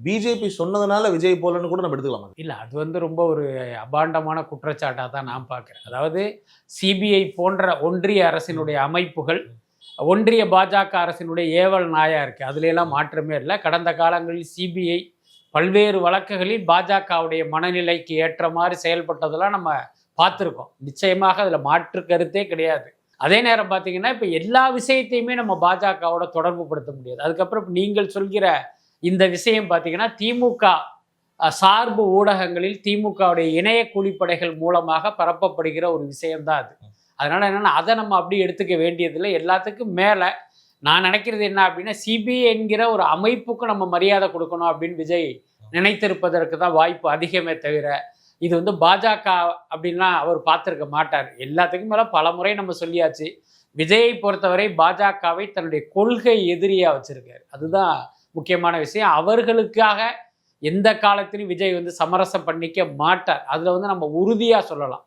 BJP சொன்னதுனால விஜய் போலன்னு கூட நம்ம எடுத்துக்கலாமா? இல்லை, அது ரொம்ப ஒரு அபாண்டமான குற்றச்சாட்டாக தான் நான் பார்க்குறேன். அதாவது சிபிஐ போன்ற ஒன்றிய அரசினுடைய அமைப்புகள் ஒன்றிய பாஜக அரசினுடைய ஏவல் நாயா இருக்குது. அதுலெல்லாம் மாற்றமே இல்லை. கடந்த காலங்களில் சிபிஐ பல்வேறு வழக்குகளில் பாஜகவுடைய மனநிலைக்கு ஏற்ற மாதிரி செயல்பட்டதெல்லாம் நம்ம பார்த்துருக்கோம். நிச்சயமாக அதில் மாற்று கருத்தே கிடையாது. அதே நேரம் பார்த்தீங்கன்னா இப்போ எல்லா விஷயத்தையுமே நம்ம பாஜகவோட தொடர்பு படுத்த முடியாது. அதுக்கப்புறம் நீங்கள் சொல்கிற இந்த விஷயம் பார்த்தீங்கன்னா திமுக சார்பு ஊடகங்களில் திமுகவுடைய இணைய கூலிப்படைகள் மூலமாக பரப்பப்படுகிற ஒரு விஷயம்தான் அது. அதனால் என்னென்னா அதை நம்ம அப்படி எடுத்துக்க வேண்டியதில்லை. எல்லாத்துக்கும் மேலே நான் நினைக்கிறது என்ன அப்படின்னா, சிபிஐ என்கிற ஒரு அமைப்புக்கும் நம்ம மரியாதை கொடுக்கணும் அப்படின்னு விஜய் நினைத்திருப்பதற்கு தான் வாய்ப்பு அதிகமே தவிர, இது பாஜக அப்படின்லாம் அவர் பார்த்துருக்க மாட்டார். எல்லாத்துக்கும் மேலே பல முறை நம்ம சொல்லியாச்சு, விஜயை பொறுத்தவரை பாஜகவை தன்னுடைய கொள்கை எதிரியாக வச்சுருக்காரு. அதுதான் முக்கியமான விஷயம். அவர்களுக்காக எந்த காலத்திலும் விஜய் சமரசம் பண்ணிக்க மாட்டார். அதில் நம்ம உறுதியாக சொல்லலாம்.